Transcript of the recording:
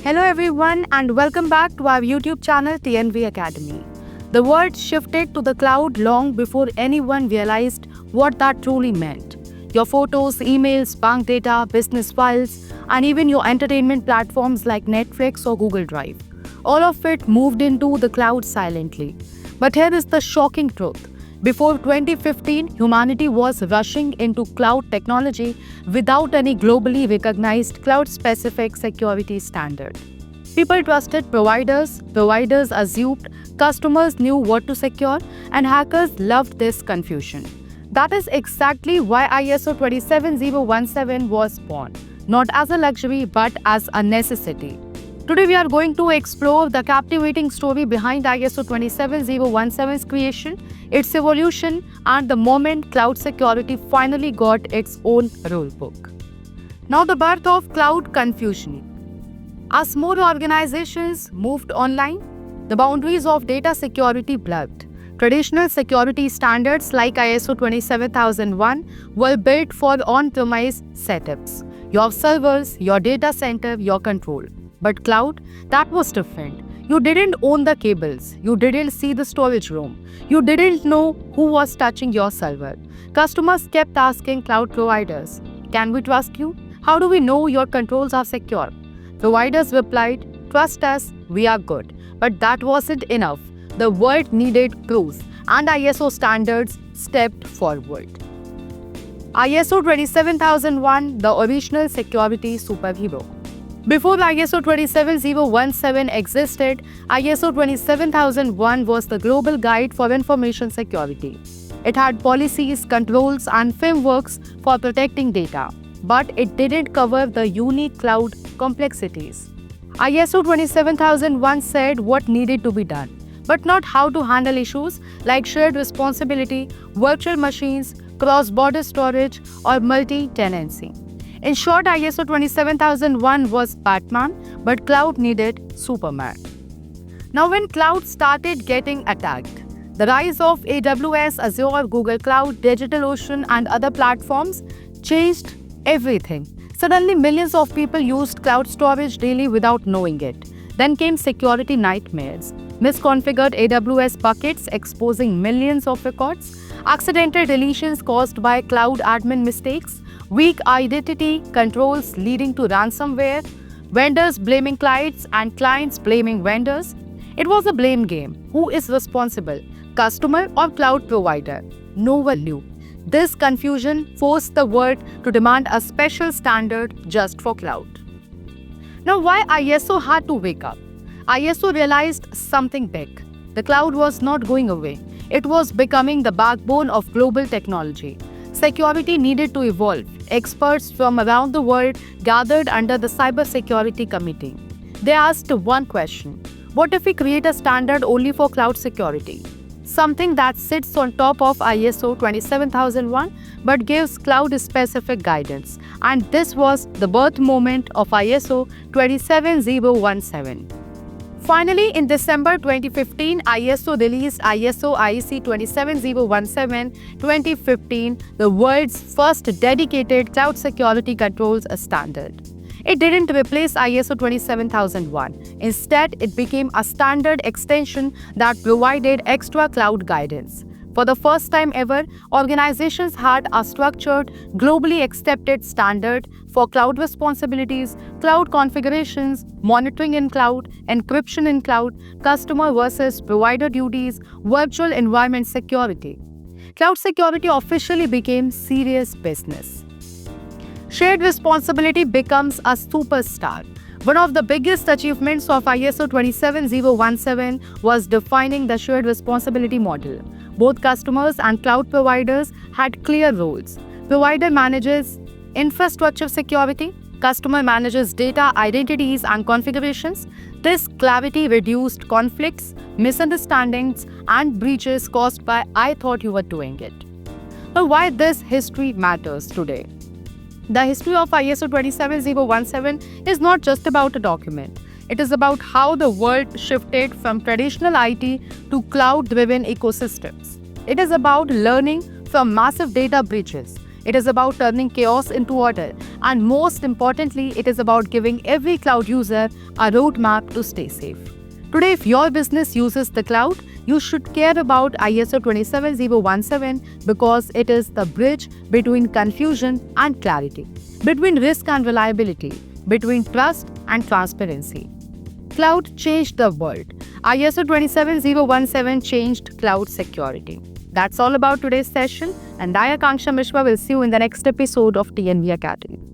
Hello everyone and welcome back to our YouTube channel TNV Academy. The world shifted to the cloud long before anyone realized what that truly meant. Your photos, emails, bank data, business files, and even your entertainment platforms like Netflix or Google Drive. All of it moved into the cloud silently. But here is the shocking truth. Before 2015, humanity was rushing into cloud technology without any globally recognized cloud-specific security standard. People trusted providers assumed customers knew what to secure, and hackers loved this confusion. That is exactly why ISO 27017 was born, not as a luxury but as a necessity. Today we are going to explore the captivating story behind ISO 27017's creation, its evolution, and the moment cloud security finally got its own rulebook. Now the birth of cloud confusion. As more organizations moved online, the boundaries of data security blurred. Traditional security standards like ISO 27001 were built for on-premise setups. Your servers, your data center, your control. But cloud, that was different. You didn't own the cables. You didn't see the storage room. You didn't know who was touching your server. Customers kept asking cloud providers, "Can we trust you? How do we know your controls are secure?" Providers replied, "Trust us, we are good." But that wasn't enough. The world needed proof, and ISO standards stepped forward. ISO 27001, the original security superhero. Before ISO 27017 existed, ISO 27001 was the global guide for information security. It had policies, controls, and frameworks for protecting data, but it didn't cover the unique cloud complexities. ISO 27001 said what needed to be done, but not how to handle issues like shared responsibility, virtual machines, cross-border storage, or multi-tenancy. In short, ISO 27001 was Batman, but cloud needed Superman. Now when cloud started getting attacked, the rise of AWS, Azure, Google Cloud, DigitalOcean, and other platforms changed everything. Suddenly, millions of people used cloud storage daily without knowing it. Then came security nightmares. Misconfigured AWS buckets exposing millions of records, accidental deletions caused by cloud admin mistakes, weak identity controls leading to ransomware, vendors blaming clients and clients blaming vendors. It was a blame game. Who is responsible, customer or cloud provider? No one knew. This confusion forced the world to demand a special standard just for cloud. Now, why ISO had to wake up? ISO realized something big. The cloud was not going away. It was becoming the backbone of global technology. Security needed to evolve. Experts from around the world gathered under the Cybersecurity Committee. They asked one question: what if we create a standard only for cloud security? Something that sits on top of ISO 27001 but gives cloud-specific guidance. And this was the birth moment of ISO 27017. Finally, in December 2015, ISO released ISO IEC 27017-2015, the world's first dedicated cloud security controls standard. It didn't replace ISO 27001. Instead, it became a standard extension that provided extra cloud guidance. For the first time ever, organizations had a structured, globally accepted standard for cloud responsibilities, cloud configurations, monitoring in cloud, encryption in cloud, customer versus provider duties, virtual environment security. Cloud security officially became serious business. Shared responsibility becomes a superstar. One of the biggest achievements of ISO 27017 was defining the shared responsibility model. Both customers and cloud providers had clear roles. Provider manages infrastructure security, customer manages data, identities, and configurations. This clarity reduced conflicts, misunderstandings, and breaches caused by "I thought you were doing it." But why this history matters today? The history of ISO 27017 is not just about a document. It is about how the world shifted from traditional IT to cloud-driven ecosystems. It is about learning from massive data breaches, It is about turning chaos into order. And most importantly, it is about giving every cloud user a roadmap to stay safe. Today, if your business uses the cloud, you should care about ISO 27017 because it is the bridge between confusion and clarity, between risk and reliability, between trust and transparency. Cloud changed the world. ISO 27017 changed cloud security. That's all about today's session, and I, Akanksha Mishra, will see you in the next episode of TNV Academy.